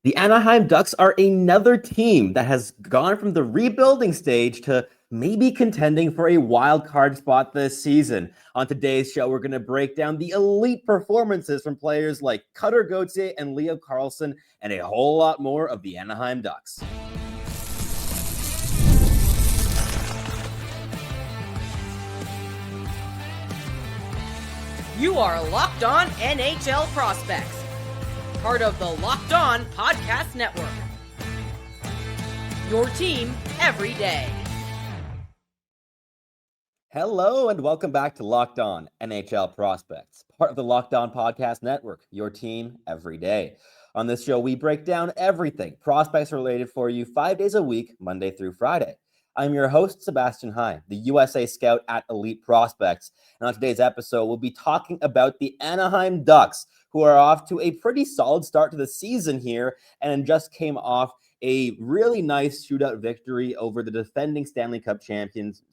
The Anaheim Ducks are another team that has gone from the rebuilding stage to maybe contending for a wild card spot this season. On today's show, we're going to break down the elite performances from players like Gauthier and Leo Carlsson and a whole lot more of the Anaheim Ducks. You are Locked On NHL Prospects, part of the Locked On Podcast Network. Your team every day. Hello and welcome back to Locked On NHL Prospects, part of the Locked On Podcast Network, your team every day. On this show, we break down everything prospects related for you 5 days a week, Monday through Friday. I'm your host, Sebastian Hine, the USA Scout at Elite Prospects. And on today's episode, we'll be talking about the Anaheim Ducks, who are off to a pretty solid start to the season here and just came off a really nice shootout victory over the defending Stanley Cup champions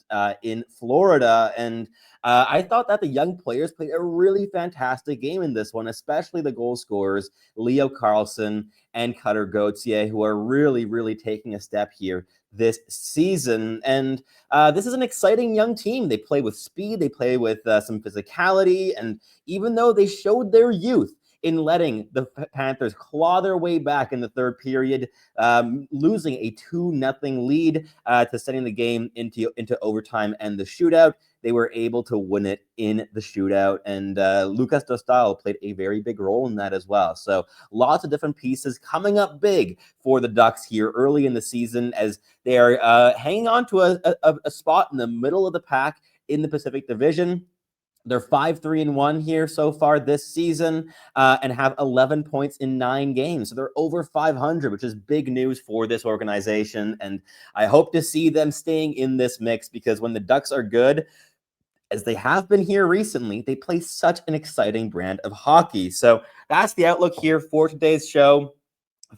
in Florida. And I thought that the young players played a really fantastic game in this one, especially the goal scorers, Leo Carlsson and Gauthier, who are really taking a step here this season. And this is an exciting young team. They play with speed, they play with some physicality, and even though they showed their youth in letting the Panthers claw their way back in the third period, losing a 2-0 lead to sending the game into overtime and the shootout, they were able to win it in the shootout, and Lucas Dostal played a very big role in that as well. So lots of different pieces coming up big for the Ducks here early in the season as they are hanging on to a spot in the middle of the pack in the Pacific Division. They're 5-3-1 here so far this season and have 11 points in 9 games. So they're over 500, which is big news for this organization. And I hope to see them staying in this mix because when the Ducks are good, as they have been here recently, they play such an exciting brand of hockey. So that's the outlook here for today's show.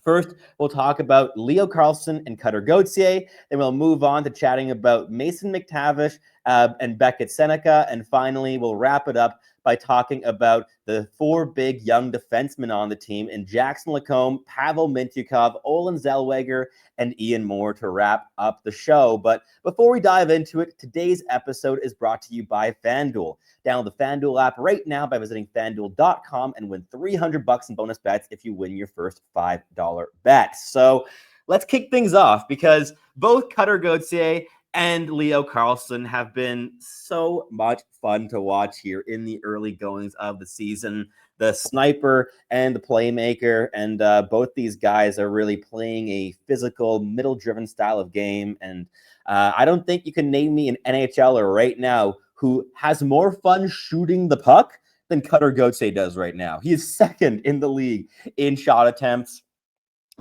First, we'll talk about Leo Carlsson and Gauthier. Then we'll move on to chatting about Mason McTavish and Beckett Sennecke. And finally, we'll wrap it up by talking about the 4 big young defensemen on the team in Jackson LaCombe, Pavel Mintyukov, Olen Zellweger, and Ian Moore to wrap up the show. But before we dive into it, today's episode is brought to you by FanDuel. Download the FanDuel app right now by visiting FanDuel.com and win $300 in bonus bets if you win your first $5 bet. So let's kick things off because both Gauthier and Leo Carlsson have been so much fun to watch here in the early goings of the season. The sniper and the playmaker, and both these guys are really playing a physical, middle-driven style of game. And I don't think you can name me an NHLer right now who has more fun shooting the puck than Gauthier does right now. He is second in the league in shot attempts,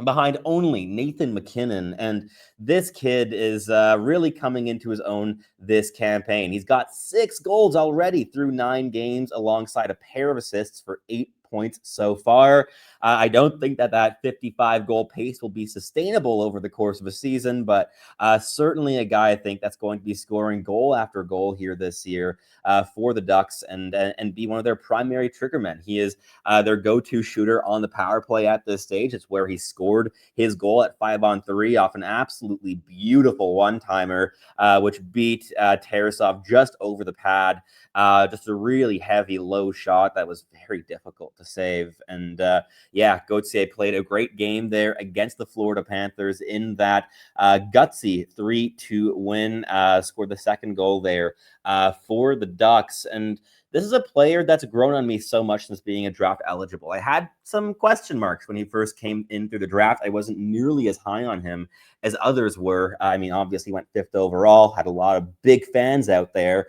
behind only Nathan MacKinnon. And this kid is really coming into his own this campaign. He's got 6 goals already through 9 games alongside a pair of assists for 8 points so far. I don't think that 55-goal pace will be sustainable over the course of a season, but certainly a guy I think that's going to be scoring goal after goal here this year for the Ducks and be one of their primary triggermen. He is their go-to shooter on the power play at this stage. It's where he scored his goal at 5-on-3 off an absolutely beautiful one-timer, which beat Tarasov just over the pad. Just a really heavy, low shot that was very difficult to save. And Gauthier played a great game there against the Florida Panthers in that gutsy 3-2 win, scored the second goal there for the Ducks. And this is a player that's grown on me so much since being a draft eligible. I had some question marks when he first came in through the draft. I wasn't nearly as high on him as others were. I mean, obviously went 5th overall, had a lot of big fans out there.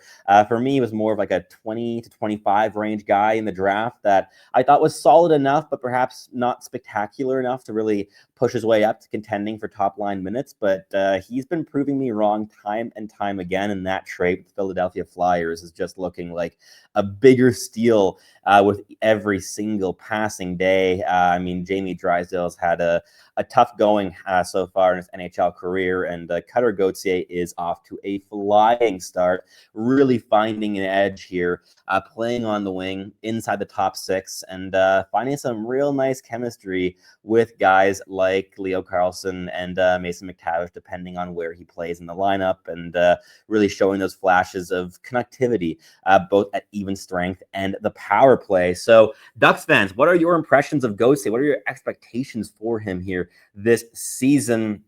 For me, it was more of like a 20 to 25 range guy in the draft that I thought was solid enough, but perhaps not spectacular enough to really push his way up to contending for top line minutes. But he's been proving me wrong time and time again, and that trait with the Philadelphia Flyers is just looking like a bigger steal with every single passing day. I mean, Jamie Drysdale's had a tough going so far in his NHL career, and Cutter Gauthier is off to a flying start, really finding an edge here, playing on the wing inside the top six, and finding some real nice chemistry with guys like Leo Carlsson and Mason McTavish, depending on where he plays in the lineup, and really showing those flashes of connectivity, both at even strength and the power play. So, Ducks fans, what are your impressions of Gauthier? What are your expectations for him here this season?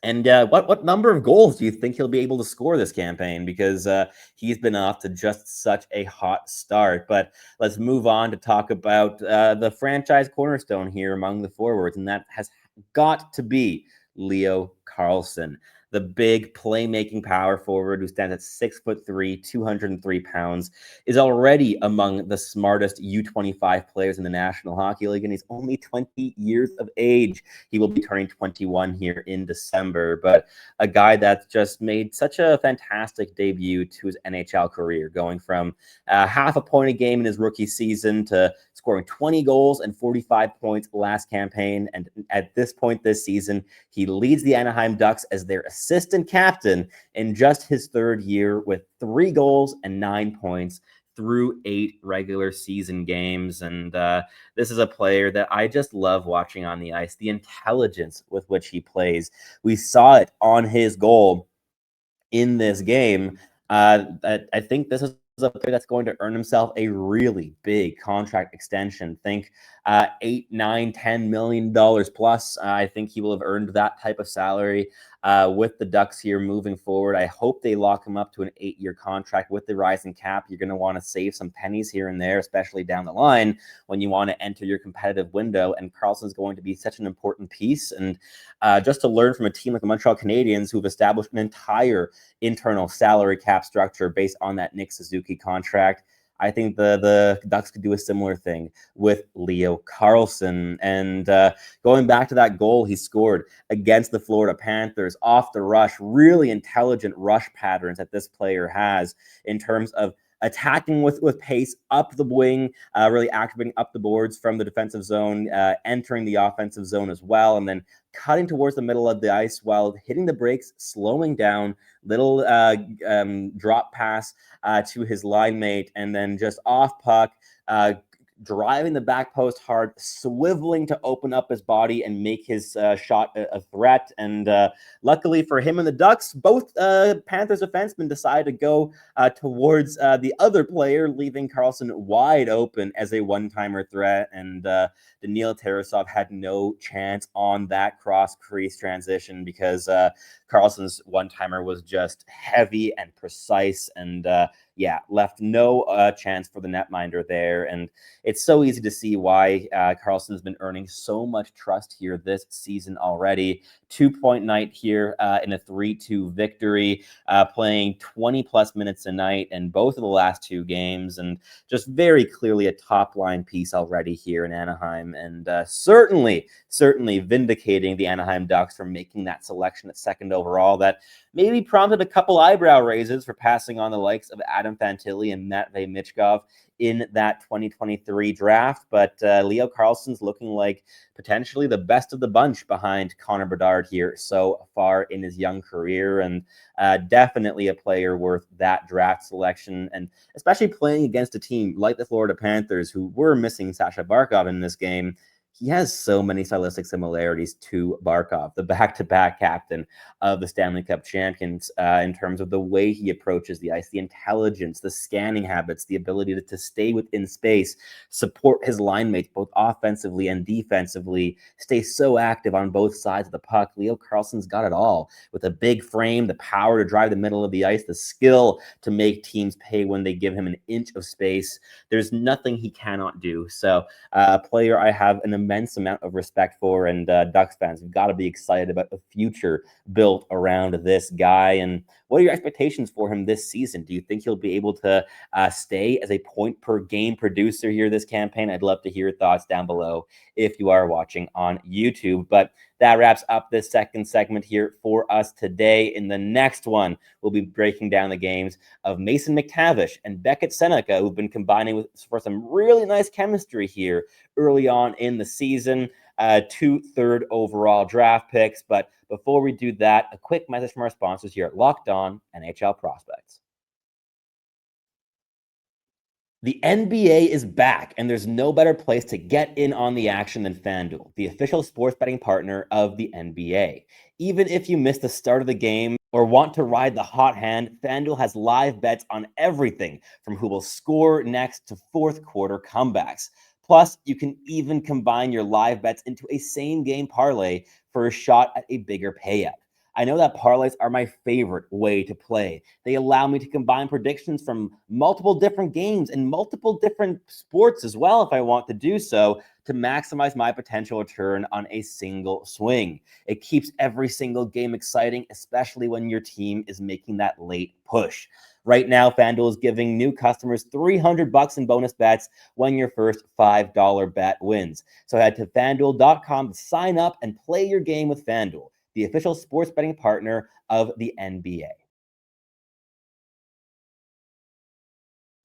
And what number of goals do you think he'll be able to score this campaign? Because he's been off to just such a hot start. But let's move on to talk about the franchise cornerstone here among the forwards, and that has got to be Leo Carlsson, the big playmaking power forward who stands at 6'3", 203 pounds, is already among the smartest U25 players in the National Hockey League, and he's only 20 years of age. He will be turning 21 here in December, but a guy that's just made such a fantastic debut to his NHL career, going from half a point a game in his rookie season to scoring 20 goals and 45 points last campaign. And at this point this season, he leads the Anaheim Ducks as their assistant captain in just his third year, with 3 goals and 9 points through 8 regular season games. And this is a player that I just love watching on the ice, the intelligence with which he plays. We saw it on his goal in this game. I think this is a player that's going to earn himself a really big contract extension. Think $8, $9, $10 million plus. I think he will have earned that type of salary with the Ducks here moving forward. I hope they lock him up to an 8-year contract. With the rising cap, you're going to want to save some pennies here and there, especially down the line when you want to enter your competitive window. And Carlsson's going to be such an important piece. And just to learn from a team like the Montreal Canadiens, who've established an entire internal salary cap structure based on that Nick Suzuki contract, I think the Ducks could do a similar thing with Leo Carlsson. And going back to that goal he scored against the Florida Panthers off the rush, really intelligent rush patterns that this player has in terms of attacking with pace up the wing, really activating up the boards from the defensive zone, entering the offensive zone as well, and then cutting towards the middle of the ice while hitting the brakes, slowing down, little drop pass to his line mate, and then just off puck, driving the back post hard, swiveling to open up his body and make his shot a threat. And luckily for him and the Ducks, both Panthers defensemen decided to go towards the other player, leaving Carlsson wide open as a one-timer threat. And Daniil Tarasov had no chance on that cross-crease transition because Carlsson's one-timer was just heavy and precise, and left no chance for the netminder there. And it's so easy to see why Carlsson's been earning so much trust here this season already. 2-point night here in a 3-2 victory, playing 20-plus minutes a night in both of the last 2 games, and just very clearly a top-line piece already here in Anaheim, and certainly vindicating the Anaheim Ducks for making that selection at second overall that maybe prompted a couple eyebrow raises for passing on the likes of Adam Fantilli and Matvei Michkov in that 2023 draft. But Leo Carlsson's looking like potentially the best of the bunch behind Connor Bedard here so far in his young career, and definitely a player worth that draft selection, and especially playing against a team like the Florida Panthers, who were missing Sasha Barkov in this game. He has so many stylistic similarities to Barkov, the back-to-back captain of the Stanley Cup champions, in terms of the way he approaches the ice, the intelligence, the scanning habits, the ability to stay within space, support his line mates both offensively and defensively, stay so active on both sides of the puck. Leo Carlsson's got it all, with a big frame, the power to drive the middle of the ice, the skill to make teams pay when they give him an inch of space. There's nothing he cannot do. So a player I have an immense amount of respect for, and Ducks fans have got to be excited about the future built around this guy. And what are your expectations for him this season? Do you think he'll be able to stay as a point per game producer here this campaign? I'd love to hear your thoughts down below if you are watching on YouTube. But that wraps up this second segment here for us today. In the next one, we'll be breaking down the games of Mason McTavish and Beckett Sennecke, who've been combining for some really nice chemistry here early on in the season, 2 third overall draft picks. But before we do that, a quick message from our sponsors here at Locked On NHL Prospects. The NBA is back, and there's no better place to get in on the action than FanDuel, the official sports betting partner of the NBA. Even if you missed the start of the game or want to ride the hot hand, FanDuel has live bets on everything from who will score next to fourth quarter comebacks. Plus, you can even combine your live bets into a same-game parlay for a shot at a bigger payout. I know that parlays are my favorite way to play. They allow me to combine predictions from multiple different games and multiple different sports as well, if I want to do so, to maximize my potential return on a single swing. It keeps every single game exciting, especially when your team is making that late push. Right now, FanDuel is giving new customers $300 in bonus bets when your first $5 bet wins. So head to FanDuel.com to sign up and play your game with FanDuel, the official sports betting partner of the NBA.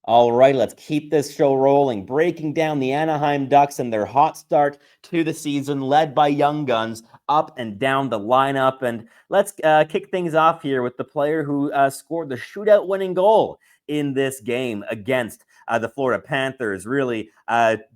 All right, let's keep this show rolling, breaking down the Anaheim Ducks and their hot start to the season, led by young guns up and down the lineup. And let's kick things off here with the player who scored the shootout winning goal in this game against the Florida Panthers, really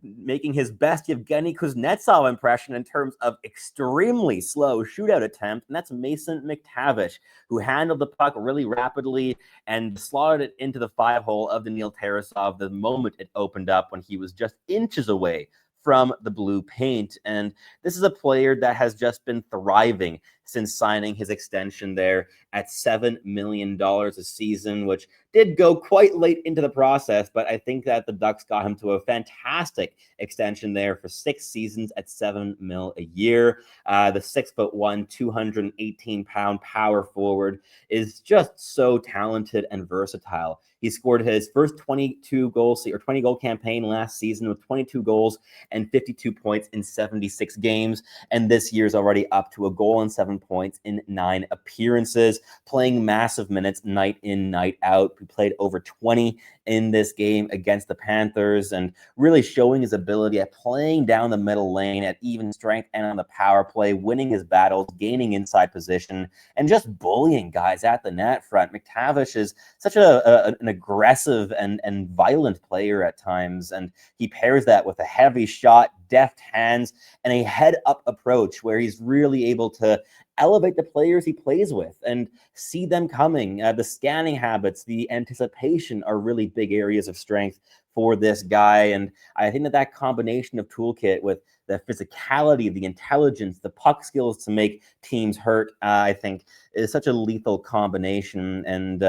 making his best Yevgeny Kuznetsov impression in terms of extremely slow shootout attempt, and that's Mason McTavish, who handled the puck really rapidly and slotted it into the 5-hole of Daniil Tarasov the moment it opened up, when he was just inches away from the blue paint. And this is a player that has just been thriving since signing his extension there at $7 million a season, which did go quite late into the process, but I think that the Ducks got him to a fantastic extension there for 6 seasons at $7 million a year. The 6'1", 218-pound power forward is just so talented and versatile. He scored his first 20 goal campaign last season with 22 goals and 52 points in 76 games, and this year's already up to a goal and 7 points in 9 appearances, playing massive minutes night in, night out. He played over 20 in this game against the Panthers, and really showing his ability at playing down the middle lane at even strength and on the power play, winning his battles, gaining inside position, and just bullying guys at the net front. McTavish is such an aggressive and violent player at times, and he pairs that with a heavy shot, deft hands, and a head-up approach where he's really able to elevate the players he plays with and see them coming. The scanning habits, the anticipation are really big areas of strength for this guy. And I think that combination of toolkit with the physicality, the intelligence, the puck skills to make teams hurt, I think is such a lethal combination. And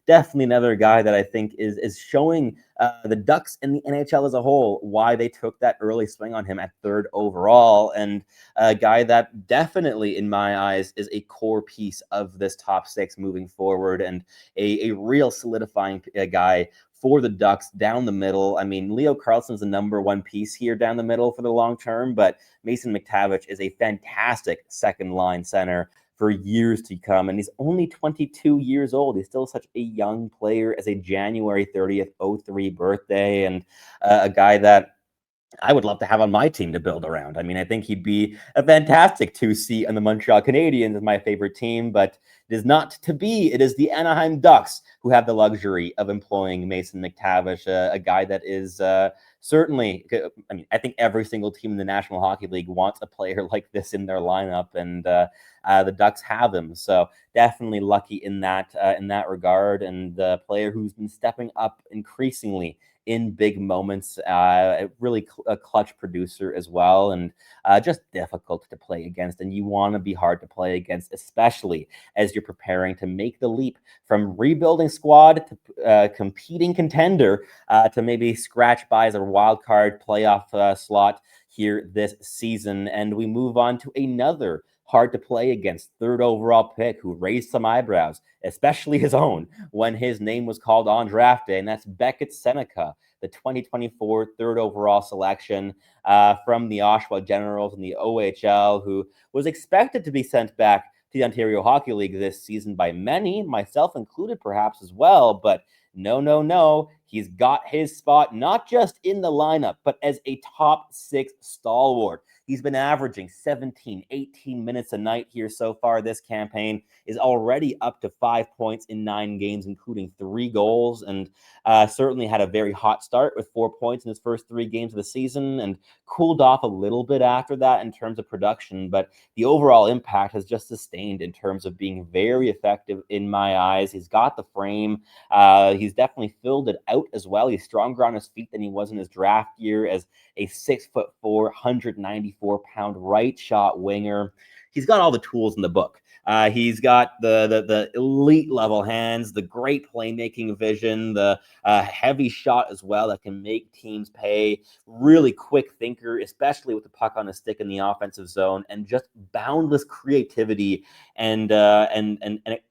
definitely another guy that I think is showing the Ducks and the NHL as a whole why they took that early swing on him at 3rd overall, and a guy that definitely, in my eyes, is a core piece of this top 6 moving forward, and a real solidifying guy for the Ducks down the middle. I mean, Leo Carlsson is the number 1 piece here down the middle for the long term, but Mason McTavish is a fantastic second-line center for years to come, and he's only 22 years old. He's still such a young player as a January 30th, 03 birthday, and a guy that I would love to have on my team to build around. I mean, I think he'd be a fantastic 2C on the Montreal Canadiens, is my favorite team, but it is not to be. It is the Anaheim Ducks who have the luxury of employing Mason McTavish, a guy that is certainly, I mean, I think every single team in the National Hockey League wants a player like this in their lineup, and the Ducks have him. So definitely lucky in that regard, and the player who's been stepping up increasingly in big moments, really a clutch producer as well, and just difficult to play against. And you want to be hard to play against, especially as you're preparing to make the leap from rebuilding squad to competing contender to maybe scratch by as a wild card playoff slot here this season. And we move on to another hard to play against 3rd overall pick who raised some eyebrows, especially his own, when his name was called on draft day, and that's Beckett Sennecke, the 2024 3rd overall selection from the Oshawa Generals in the OHL, who was expected to be sent back to the Ontario Hockey League this season by many, myself included perhaps as well, but no. he's got his spot not just in the lineup, but as a top 6 stalwart. He's been averaging 17, 18 minutes a night here so far this campaign, is already up to 5 points in 9 games, including 3 goals, and certainly had a very hot start with 4 points in his first 3 games of the season and cooled off a little bit after that in terms of production, but the overall impact has just sustained in terms of being very effective in my eyes. He's got the frame. He's definitely filled it out as well. He's stronger on his feet than he was in his draft year as a 6'4", 194-pound right shot winger. He's got all the tools in the book. He's got the elite level hands, the great playmaking vision, the heavy shot as well that can make teams pay. Really quick thinker, especially with the puck on a stick in the offensive zone, and just boundless creativity and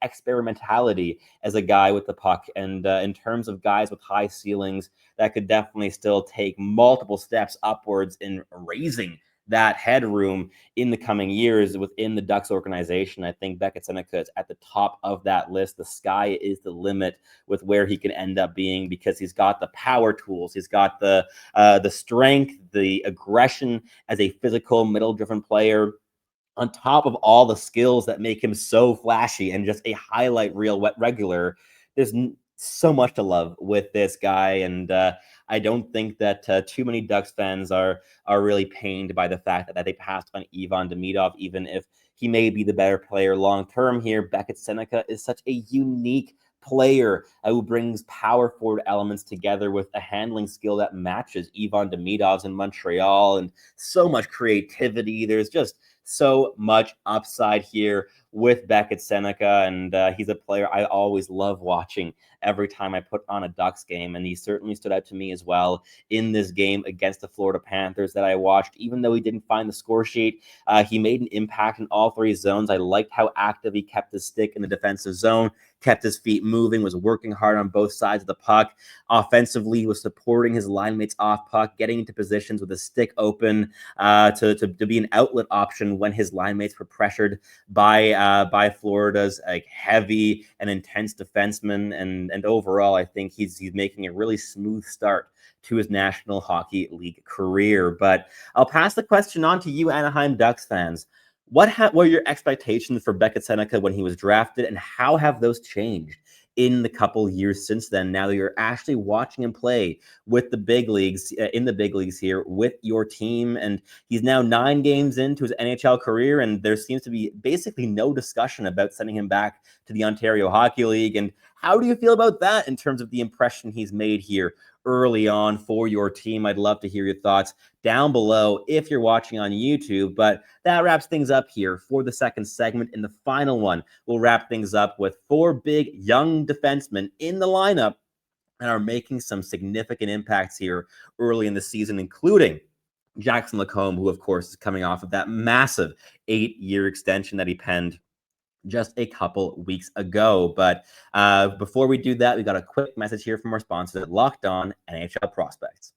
experimentality as a guy with the puck. And in terms of guys with high ceilings, that could definitely still take multiple steps upwards in raising that headroom in the coming years within the Ducks organization. I think Beckett Sennecke is at the top of that list. The sky is the limit with where he can end up being because he's got the power tools. He's got the strength, the aggression as a physical, middle-driven player, on top of all the skills that make him so flashy and just a highlight reel regular. There's so much to love with this guy, and I don't think that too many Ducks fans are really pained by the fact that they passed on Ivan Demidov, even if he may be the better player long term here. Beckett Sennecke is such a unique player who brings power forward elements together with a handling skill that matches Ivan Demidov's in Montreal, and so much creativity. There's just so much upside here with Beckett Sennecke, and he's a player I always love watching every time I put on a Ducks game, and he certainly stood out to me as well in this game against the Florida Panthers that I watched. Even though he didn't find the score sheet, he made an impact in all 3 zones. I liked how active he kept his stick in the defensive zone, kept his feet moving, was working hard on both sides of the puck. Offensively, he was supporting his line mates off puck, getting into positions with his stick open to be an outlet option when his line mates were pressured by Florida's heavy and intense defensemen. And overall, I think he's making a really smooth start to his National Hockey League career. But I'll pass the question on to you, Anaheim Ducks fans. What were your expectations for Beckett Sennecke when he was drafted, and how have those changed in the couple years since then, now that you're actually watching him play with the big leagues, in the big leagues here with your team? And he's now 9 games into his NHL career, and there seems to be basically no discussion about sending him back to the Ontario Hockey League. And how do you feel about that in terms of the impression he's made here early on for your team? I'd love to hear your thoughts down below if you're watching on YouTube. But that wraps things up here for the second segment. In the final one, we'll wrap things up with 4 big young defensemen in the lineup and are making some significant impacts here early in the season, including Jackson LaCombe, who, of course, is coming off of that massive 8-year extension that he penned just a couple weeks ago. But before we do that, we got a quick message here from our sponsors at Locked On NHL Prospects.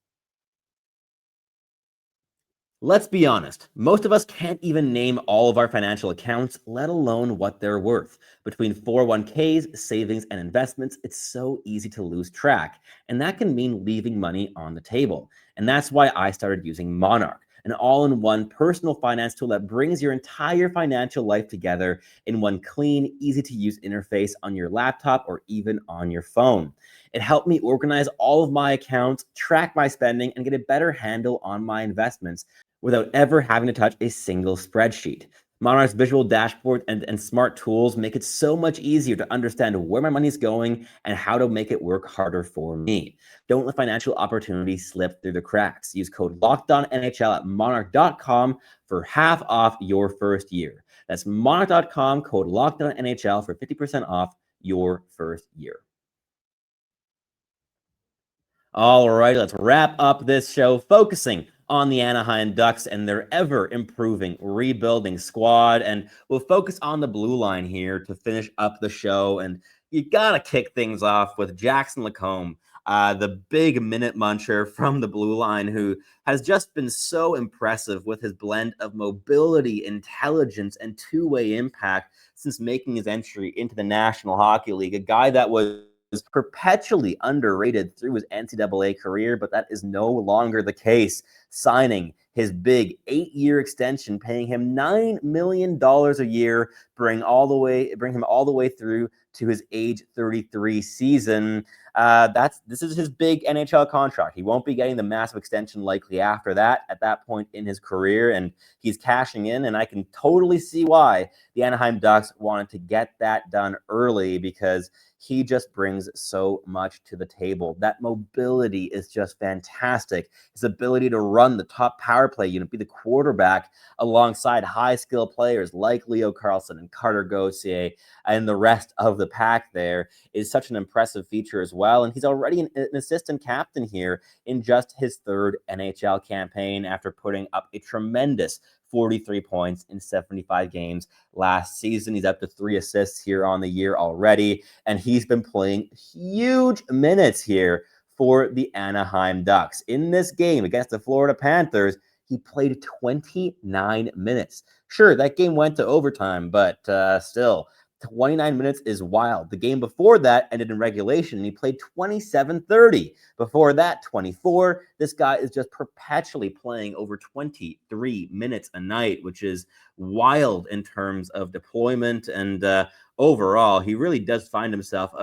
Let's be honest, most of us can't even name all of our financial accounts, let alone what they're worth. Between 401ks, savings, and investments, it's so easy to lose track, and that can mean leaving money on the table. And that's why I started using Monarch, an all-in-one personal finance tool that brings your entire financial life together in one clean, easy-to-use interface on your laptop or even on your phone. It helped me organize all of my accounts, track my spending, and get a better handle on my investments without ever having to touch a single spreadsheet. Monarch's visual dashboard and smart tools make it so much easier to understand where my money's going and how to make it work harder for me. Don't let financial opportunities slip through the cracks. Use code LOCKEDONNHL at monarch.com for half off your first year. That's monarch.com, code LOCKEDONNHL for 50% off your first year. All right, let's wrap up this show focusing on the Anaheim Ducks and their ever-improving, rebuilding squad. And we'll focus on the blue line here to finish up the show. And you got to kick things off with Jackson LaCombe, the big minute muncher from the blue line, who has just been so impressive with his blend of mobility, intelligence, and two-way impact since making his entry into the National Hockey League. A guy that was perpetually underrated through his NCAA career, but that is no longer the case, signing his big 8-year extension, paying him $9 million a year, bring him all the way through to his age 33 season. This is his big NHL contract. He won't be getting the massive extension likely after that at that point in his career, and he's cashing in, and I can totally see why the Anaheim Ducks wanted to get that done early, because he just brings so much to the table. That mobility is just fantastic. His ability to run the top power play unit, be the quarterback alongside high-skill players like Leo Carlsson and Carter Gauthier and the rest of the pack there is such an impressive feature as well. And he's already an assistant captain here in just his third NHL campaign after putting up a tremendous 43 points in 75 games last season. He's up to 3 assists here on the year already, and he's been playing huge minutes here for the Anaheim Ducks. In this game against the Florida Panthers, he played 29 minutes. Sure, that game went to overtime, but still, 29 minutes is wild. The game before that ended in regulation, and he played 27-30. Before that, 24. This guy is just perpetually playing over 23 minutes a night, which is wild in terms of deployment. And overall, he really does find himself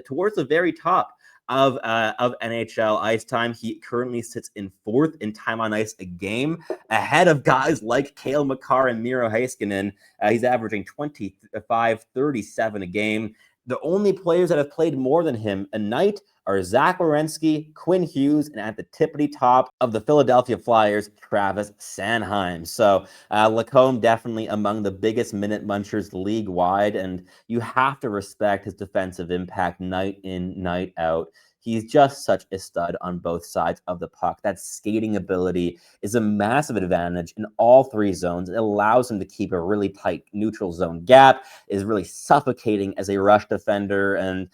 towards the very top of NHL ice time. He currently sits in 4th in time on ice a game, ahead of guys like Cale Makar and Miro Heiskanen. He's averaging 25-37 a game. The only players that have played more than him a night are Zach Werenski, Quinn Hughes, and at the tippity top of the Philadelphia Flyers, Travis Sanheim. So LaCombe definitely among the biggest minute munchers league-wide, and you have to respect his defensive impact night in, night out. He's just such a stud on both sides of the puck. That skating ability is a massive advantage in all 3 zones. It allows him to keep a really tight neutral zone gap, is really suffocating as a rush defender, and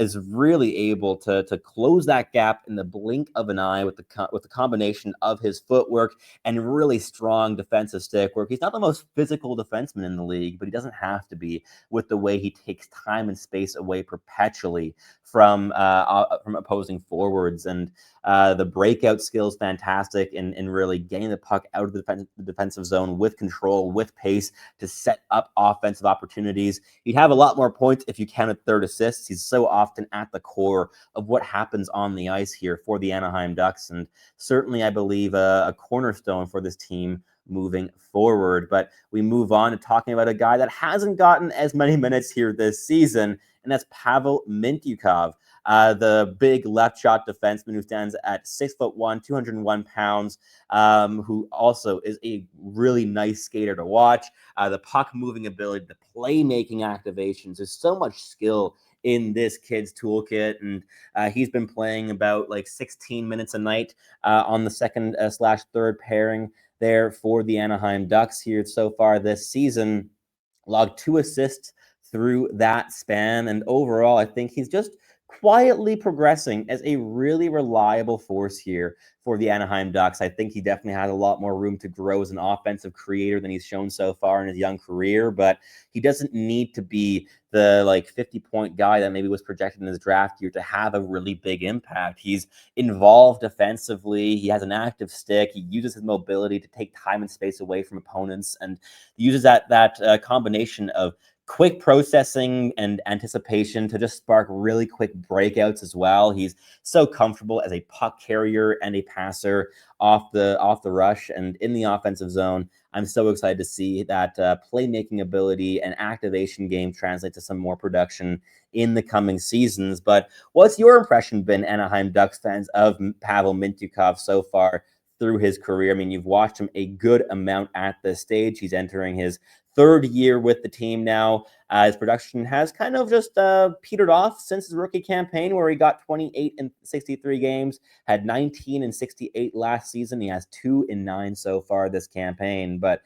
is really able to close that gap in the blink of an eye with the combination of his footwork and really strong defensive stick work. He's not the most physical defenseman in the league, but he doesn't have to be, with the way he takes time and space away perpetually from opposing forwards. And the breakout skills fantastic in really getting the puck out of the defensive zone with control, with pace to set up offensive opportunities. He'd have a lot more points if you counted third assists. He's so often at the core of what happens on the ice here for the Anaheim Ducks, and certainly I believe a cornerstone for this team moving forward. But we move on to talking about a guy that hasn't gotten as many minutes here this season, and that's Pavel Mintyukov, the big left shot defenseman who stands at 6'1", 201 pounds, who also is a really nice skater to watch. The puck moving ability, the playmaking activations, there's so much skill in this kid's toolkit, and he's been playing about 16 minutes a night on the second / third pairing there for the Anaheim Ducks here so far this season. Logged 2 assists through that span, and overall I think he's just quietly progressing as a really reliable force here for the Anaheim Ducks. I think he definitely has a lot more room to grow as an offensive creator than he's shown so far in his young career, but he doesn't need to be the 50-point guy that maybe was projected in his draft year to have a really big impact. He's involved defensively. He has an active stick. He uses his mobility to take time and space away from opponents, and uses that combination of quick processing and anticipation to just spark really quick breakouts as well. He's so comfortable as a puck carrier and a passer off the rush and in the offensive zone. I'm so excited to see that playmaking ability and activation game translate to some more production in the coming seasons. But what's your impression been, Anaheim Ducks fans, of Pavel Mintyukov so far through his career? I mean, you've watched him a good amount at this stage. He's entering his 3rd year with the team now. His production has kind of just petered off since his rookie campaign, where he got 28 in 63 games, had 19 in 68 last season. He has 2 in 9 so far this campaign. But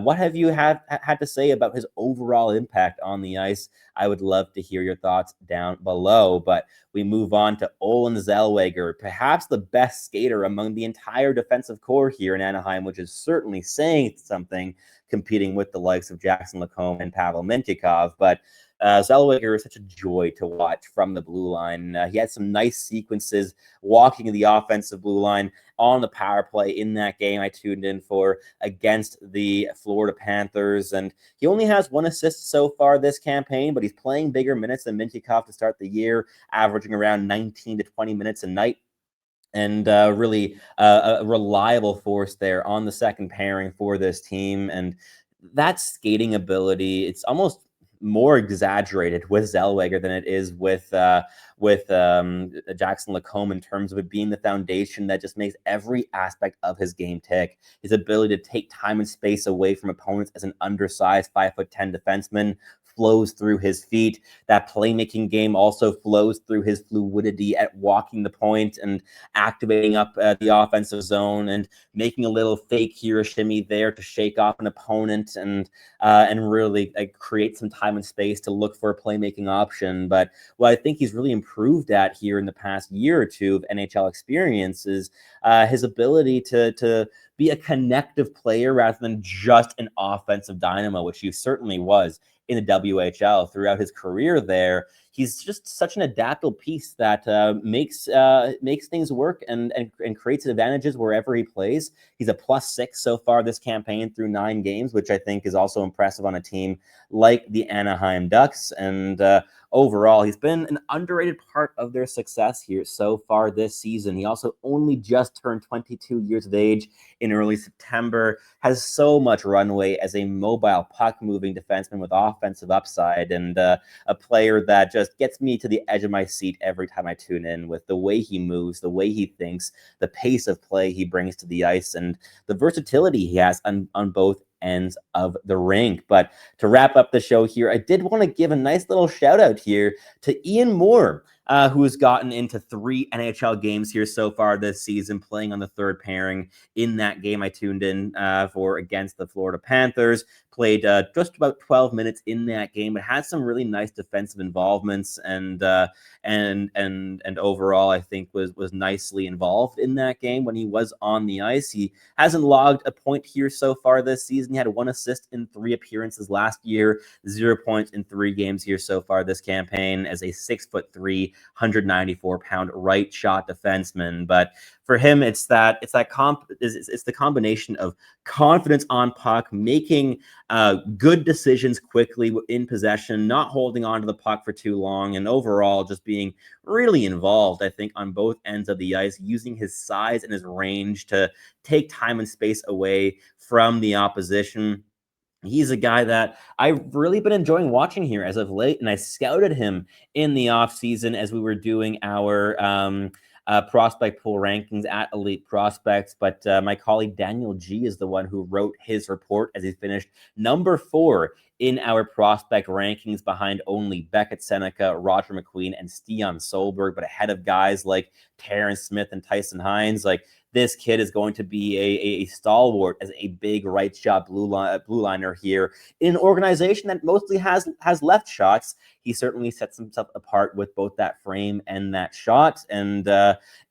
what have you had to say about his overall impact on the ice? I would love to hear your thoughts down below. But we move on to Olen Zellweger, perhaps the best skater among the entire defensive core here in Anaheim, which is certainly saying something, competing with the likes of Jackson LaCombe and Pavel Mintyukov. Mintyukov, but Zellweger is such a joy to watch from the blue line. He had some nice sequences walking the offensive blue line on the power play in that game I tuned in for against the Florida Panthers. And he only has 1 assist so far this campaign, but he's playing bigger minutes than Mintyukov to start the year, averaging around 19 to 20 minutes a night. And really a reliable force there on the second pairing for this team. And that skating ability, it's almost more exaggerated with Zellweger than it is with Jackson LaCombe in terms of it being the foundation that just makes every aspect of his game tick. His ability to take time and space away from opponents as an undersized 5'10" defenseman flows through his feet. That playmaking game also flows through his fluidity at walking the point and activating up the offensive zone and making a little fake here, a shimmy there to shake off an opponent and really create some time and space to look for a playmaking option. But what I think he's really improved at here in the past year or two of NHL experience is his ability to be a connective player rather than just an offensive dynamo, which he certainly was in the WHL throughout his career there. He's just such an adaptable piece that makes things work and creates advantages wherever he plays. He's a +6 so far this campaign through 9 games, which I think is also impressive on a team like the Anaheim Ducks. And overall, he's been an underrated part of their success here so far this season. He also only just turned 22 years of age in early September, has so much runway as a mobile puck-moving defenseman with offensive upside, and a player that just gets me to the edge of my seat every time I tune in with the way he moves, the way he thinks, the pace of play he brings to the ice, and the versatility he has on both ends of the rink. But to wrap up the show here, I did want to give a nice little shout out here to Ian Moore, who has gotten into 3 NHL games here so far this season, playing on the third pairing in that game I tuned in for against the Florida Panthers. Played just about 12 minutes in that game, but had some really nice defensive involvements and overall I think was nicely involved in that game when he was on the ice. He hasn't logged a point here so far this season. He had 1 assist in 3 appearances last year, 0 points in 3 games here so far this campaign as a 6'3", 194-pound right shot defenseman. But for him, it's the combination of confidence on puck, making good decisions quickly in possession, not holding on to the puck for too long, and overall just being really involved, I think, on both ends of the ice, using his size and his range to take time and space away from the opposition. He's a guy that I've really been enjoying watching here as of late, and I scouted him in the offseason as we were doing our prospect pool rankings at Elite Prospects. But my colleague Daniel G is the one who wrote his report as he finished number 4 in our prospect rankings behind only Beckett Sennecke, Roger McQueen, and Stian Solberg, but ahead of guys like Terrence Smith and Tyson Hines. Like, this kid is going to be a stalwart as a big right shot blue liner here in an organization that mostly has left shots. He certainly sets himself apart with both that frame and that shot. And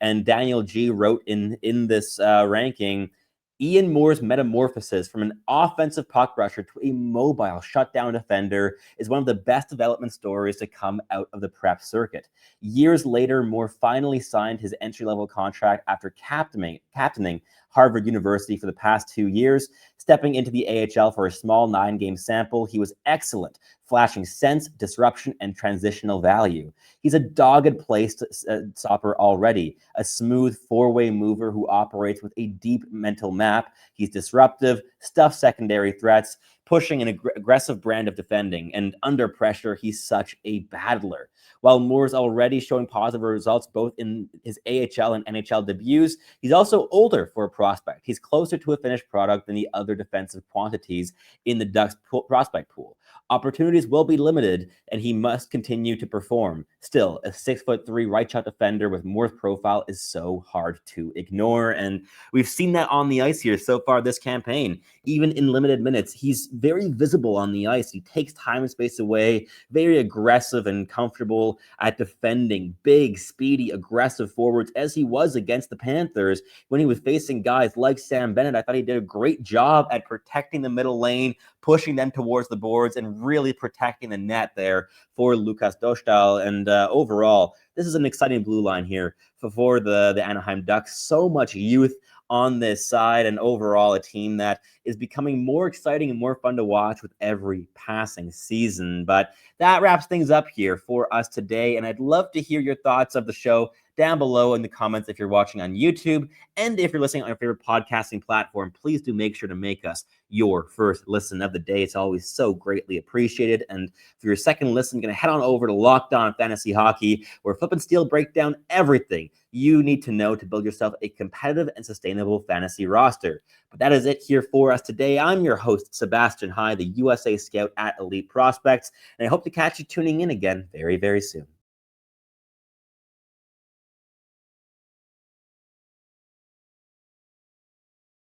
Daniel G wrote in this ranking, Ian Moore's metamorphosis from an offensive puck rusher to a mobile shutdown defender is one of the best development stories to come out of the prep circuit. Years later, Moore finally signed his entry-level contract after captaining Harvard University for the past 2 years. Stepping into the AHL for a small 9-game sample, he was excellent, flashing sense, disruption, and transitional value. He's a dogged play stopper already, a smooth 4-way mover who operates with a deep mental map. He's disruptive, stuffs secondary threats, pushing an aggressive brand of defending, and under pressure, he's such a battler. While Moore's already showing positive results both in his AHL and NHL debuts, he's also older for a prospect. He's closer to a finished product than the other defensive quantities in the Ducks prospect pool. Opportunities will be limited, and he must continue to perform. Still, a 6'3" right shot defender with Moore's profile is so hard to ignore, and we've seen that on the ice here so far this campaign. Even in limited minutes, he's very visible on the ice. He takes time and space away, very aggressive and comfortable at defending big, speedy, aggressive forwards, as he was against the Panthers when he was facing guys like Sam Bennett. I thought he did a great job at protecting the middle lane, pushing them towards the boards, and really protecting the net there for Lukas Dostal. And overall, this is an exciting blue line here for the Anaheim Ducks. So much youth on this side, and overall a team that is becoming more exciting and more fun to watch with every passing season. But that wraps things up here for us today, and I'd love to hear your thoughts of the show down below in the comments if you're watching on YouTube. And if you're listening on your favorite podcasting platform, please do make sure to make us your first listen of the day. It's always so greatly appreciated. And for your second listen, you're going to head on over to Locked On Fantasy Hockey, where Flip and Steel break down everything you need to know to build yourself a competitive and sustainable fantasy roster. But that is it here for us today. I'm your host, Sebastian High, the USA Scout at Elite Prospects, and I hope to catch you tuning in again very, very soon.